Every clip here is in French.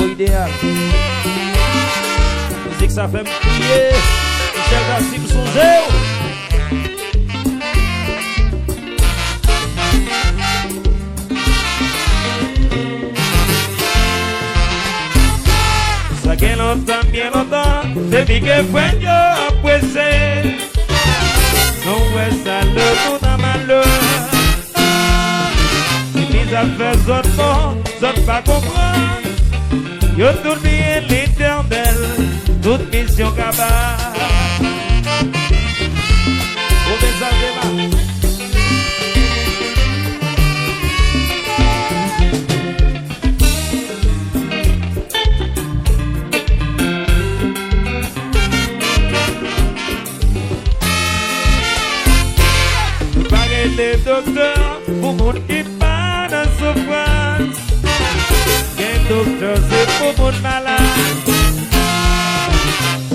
idéal. Musique ça fait me crier. Michel Gassim songez. Ça fait longtemps, bien longtemps, depuis que frère yo a pressé. Non ouais ça le tout dans malheur. Les affaires autres bon, autres pas comprendre. Yo tout bien l'éternel, toute mission cabane. Au message de ma. Les docteurs pour mon qui pas de souffrance. Les docteurs c'est pour mon malade.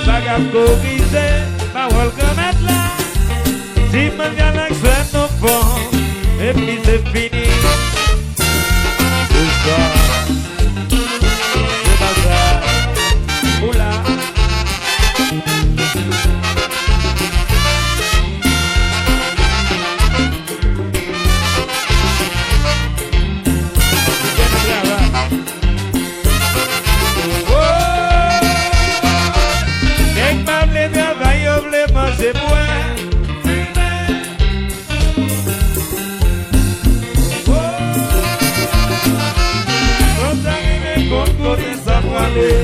Pas qu'à corriger, pas à le mettre là. Si mon gars l'accepte au fond, et puis c'est fini. C'est ça. C'est pas ça. Oula. C'est moi, oh, quand t'arrives contre côté ça va aller.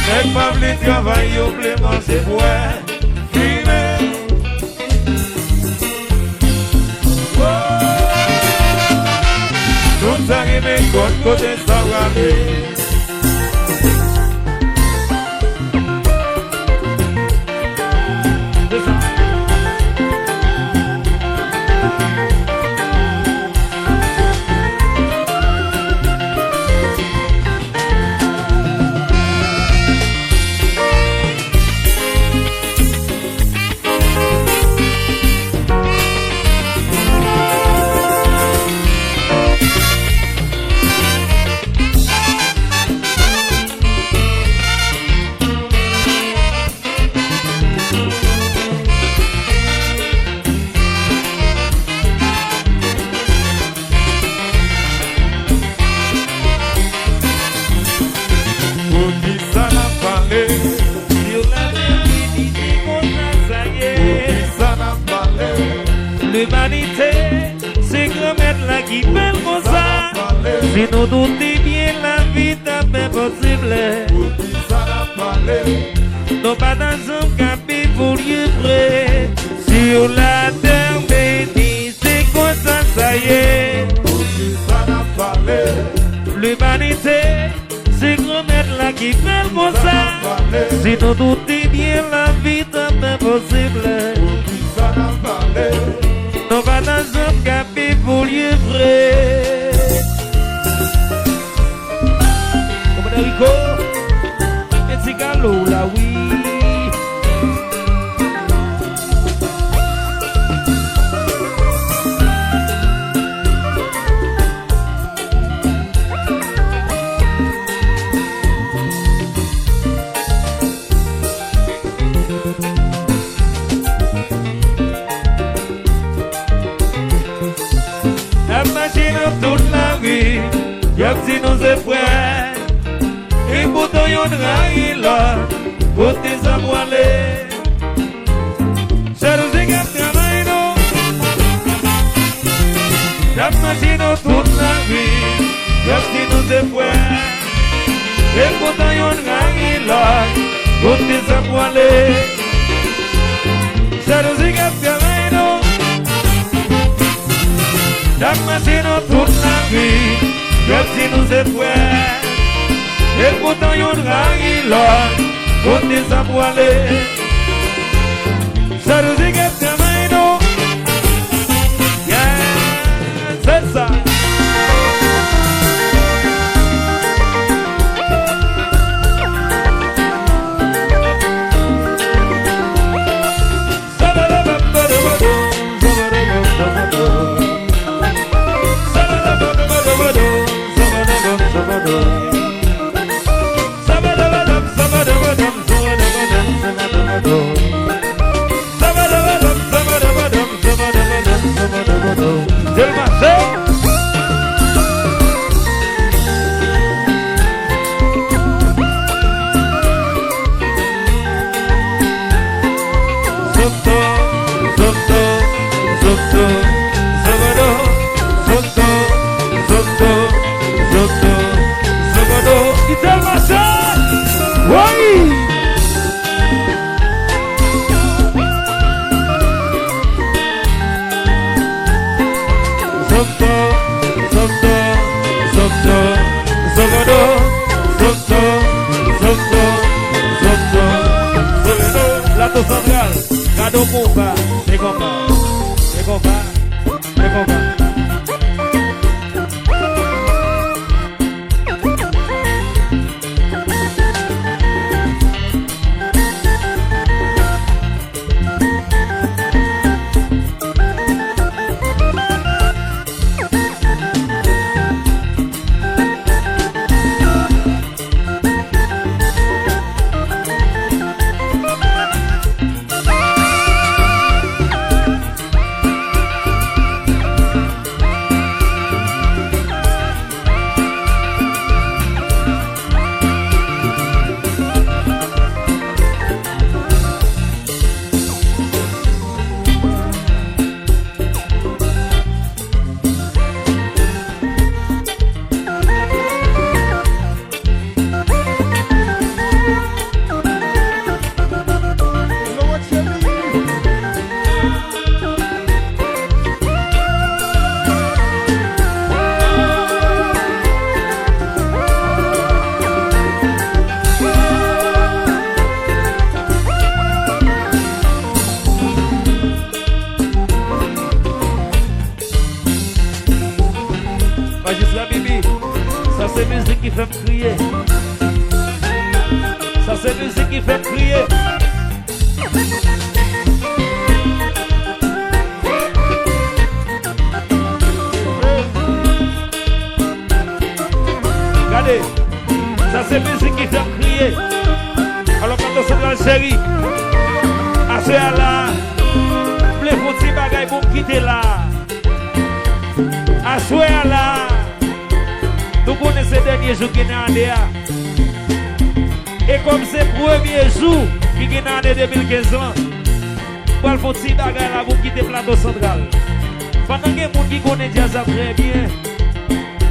Mec pas voulu travailler au plément, c'est moi, fumer. Quand t'arrives contre côté ça va aller. L'humanité, c'est comme être là qui fait comme ça. Si nous doutons bien la vie n'est pas possible. Nous pas dans un capit pour livrer. Sur la terre bénie, c'est comme ça, ça y est. L'humanité, c'est comme être là qui fait comme ça. Si nous doutons bien la vie n'est pas possible. On va dans un capit pour livrer. Comme Rico, et Tigalo, là oui. Toute la vie, y'a si nous est frères. Et pour toi y'en raille là, pour tes amoilés. C'est nous qui travaillons nous. Y'a machine toute la vie, y'a si nous est frères. Et pour toi y'en raille là, pour tes amoilés. C'est nous qui travaillons nous. La machine toute la vie, même si nous c'est frères. Et pourtant y'en raille là, pour des amoilés. Ça nous dit que c'est maïno. Yeah, c'est ça. Cadeau combat, c'est combat, c'est combat, c'est combat. Et comme c'est le premier jour qui est dans l'année 2015 ans, pour le faire petit bagage là pour quitter le plateau central. Pendant que les gens qui connaissent jazz très bien,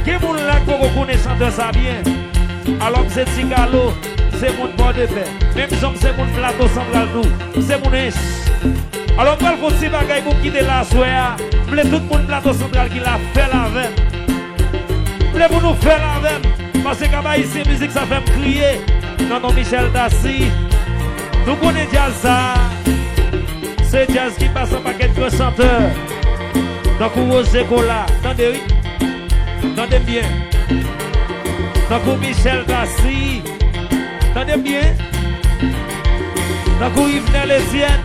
que les gens là qui connaissent chanteur ça bien, alors que c'est Tigalo, c'est mon bord de paix. Même si c'est mon plateau central tout, c'est mon inch. Alors pour le faire petit bagage pour quitter la soirée, pour tout le monde plateau central qui l'a fait la veine. Pour nous faire la veine. Parce que quand ici, musique, ça fait me crier. Non, non, Michel Dassi. Nous connaissons jazz ça. C'est jazz qui passe par quelques chanteurs. Donc, Roger Cola. Attendez, oui. Attendez bien. Donc, Michel Dassi. Attendez bien. Donc, Yves Etienne.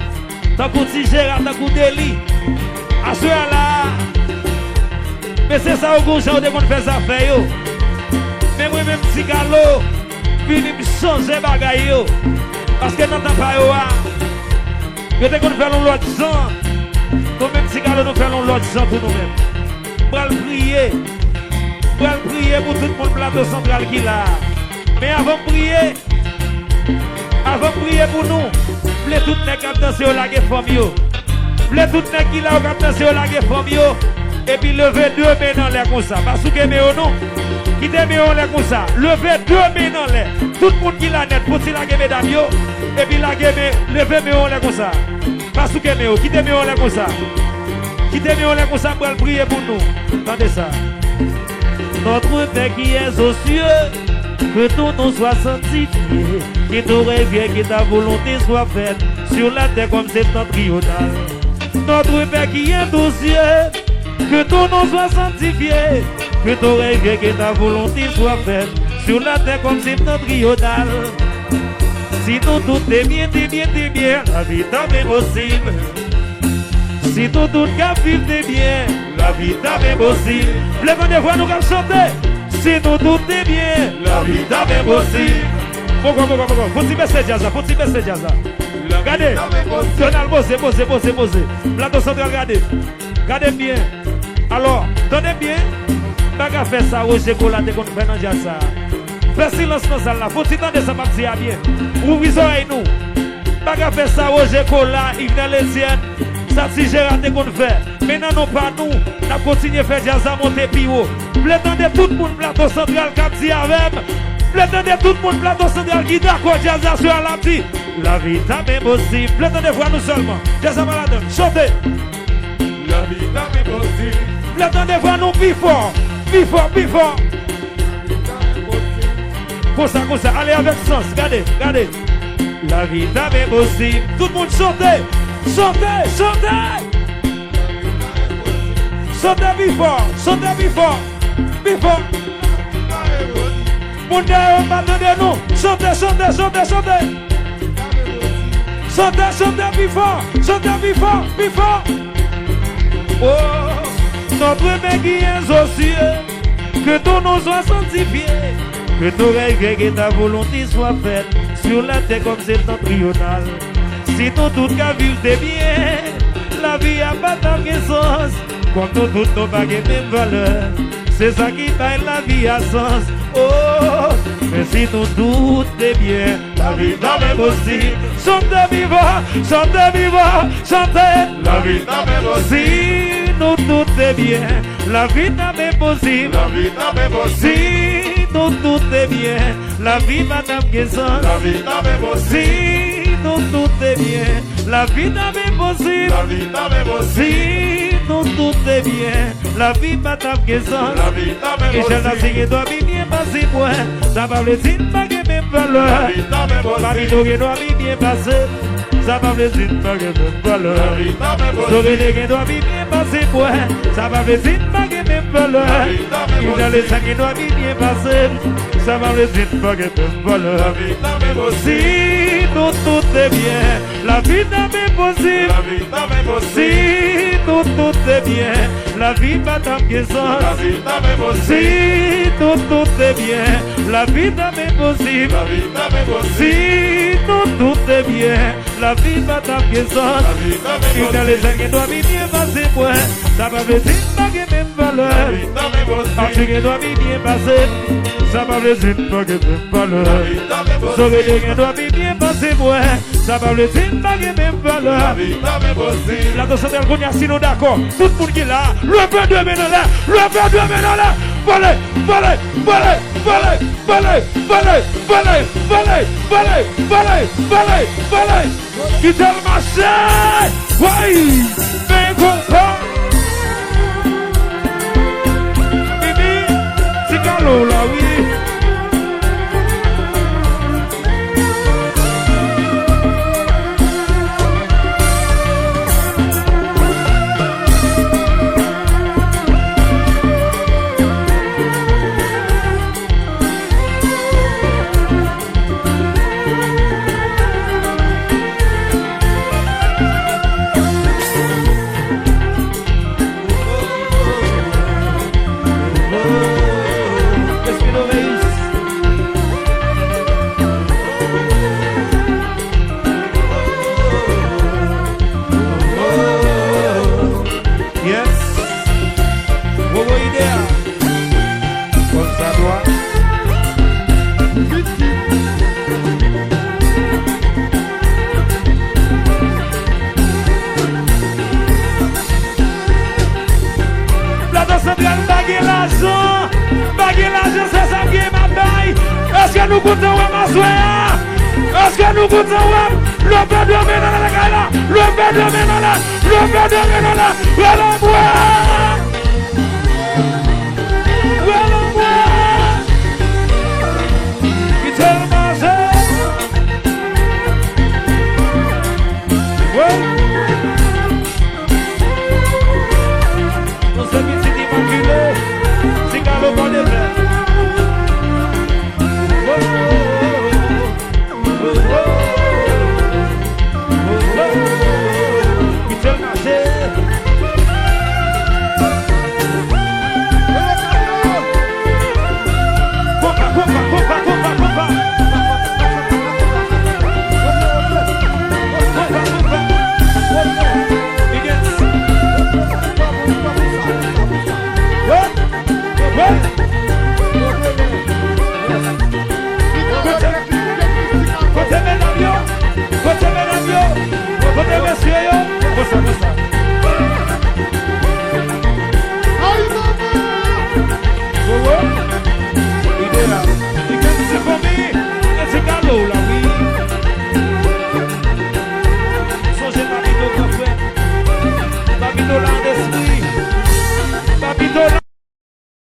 Donc, Tigera. Donc, Deli. À ce là. Mais c'est ça au goût, j'ai de faire ça fait yo. Mais moi même petit galop, puis il me change bagaille yo. Parce que dans ta pas yo, je te faire l'autre sang. Comme même petit galop nous faisons l'autre sang pour nous-mêmes. Pour le prier pour tout le monde plateau central qui là. Mais avant de prier pour nous, voulez tout les captations la guerre femme yo. Voulez tout les qui là captation la guerre femme yo. Et puis levez deux mains dans l'air comme ça. Parce que mais non, qui te met en l'air comme ça. Levez deux mains dans l'air. Tout le monde qui l'a net pour si la gueule mesdames yo. Et puis la gueule levez main en l'air comme ça. Parce que mais qui te met en l'air comme ça. Qui te met en l'air comme ça pour prier pour nous. Attendez ça. Notre Père qui est aux cieux, que tout nous soit sanctifié, que ton rêve, que ta volonté soit faite sur la terre comme c'est notre tribunal. Notre Père qui est aux cieux. Que ton nom soit sanctifié, que ton rêve, que ta volonté soit faite sur la terre comme c'est notre triodal. Si nous tout est bien, la vie est impossible. Si tout qu'à vivre t'es bien, la vie est impossible. Lève des voix nous allons chanter. Si nous tout est bien, la vie est impossible. Pourquoi, faut-il baisser jazz, faut-il baisser jazz. Regardez, Donald posez. Plateau central, regardez bien. Alors, donnez bien, pas qu'à faire ça, Roger Cola, dès qu'on fait dans jazz ça. Fais silence dans ça là, faut-il tendre ça, partie à bien. Ouvrez les oreilles nous. Pas qu'à faire ça, Roger Cola, Yves Etienne, ça si j'ai raté qu'on fait. Maintenant, non pas nous, on a continué à faire jazz à monter plus haut. Prétendez tout le monde plateau central qui dit avec. Prétendez tout le monde plateau central qui d'accord jazz à sur la petite. La vie est même possible. Prétendez voir nous seulement. Jazz à malade, chantez. La vie est même possible. Prétendez voir nous plus fort. Comme ça, allez avec sens, regardez. La vie est même possible. Tout le monde chantez. Chantez, chantez. Chantez before, chantez before, before. Mon Dieu, attendez-nous. Chantez, chantez, chantez, chantez. Chantez, chantez before, chantez before, before. Oh, notre main qui est aussi, que ton nom soit sanctifié, que ton règle et ta volonté soit faite sur la terre comme septentrionale. Si nous tous qu'à vivre des biens, la vie a pas tant de sens. Comme nous tous nos pas de même valeur, c'est ça qui taille la vie à sens. Oh, mais si nous tous des biens, la vie n'a même possible. Chantez vivant, chantez vivant, chantez. La vie n'a même possible. Nous tous des biens, la vie n'a même possible. La vie n'a même possible. Nous tous des biens, la vie n'a même sens. La vie n'a même possible. Nous tous est bien, la vie n'a même possible. La vie n'a même possible. Nous tous est bien, la vie n'a même sens. La vie n'a même possible. Et j'ai la doit bien passer moi. Ça va le dire pas que même valeur. La vie n'a même possible. Parmi nous qui doit bien passer. Ça va le dire pas que même valeur. La vie n'a même possible. Nous qui doit bien passer moi. Ça va le dire pas que même valeur. La vie n'a même possible. Et les gens qui doivent bien passer. Ça va le dire pas que même valeur. La vie n'a même possible. Nous tout est bien, la vie n'a même possible. La vie n'a même possible. Nous tout est bien, la vie n'a même sens. La vie n'a même possible. Nous tout est bien, la vie n'a même possible. La vie n'a même possible. Nous tout est bien, la vie n'a même sens. La vie n'a même possible. Les gens qui doivent bien passer moi, ça va me dire pas que même valeur. La vie n'a même possible. Parce qu'ils doivent bien passer, ça va me dire pas que même valeur. La vie n'a même possible. Les gens doivent bien passer moi. Ça va le dire pas que même valeur. La vie n'a même possible. La danse de Algonia, si nous d'accord. Tout le monde qui est là. Le père de maintenant là. Le père de maintenant là. Volez, volez, volez, volez, volez, volez, volez, volez, volez, volez, volez, volez. Qui t'a le marché? Oui. Mais comprends. Bibi, c'est calme là, oui. Est-ce que nous goûtons à est-ce que nous goûtons le père de maintenant là, le père de maintenant là, le père de maintenant là, voilà moi, voilà moi, qui tellement c'est, ouais.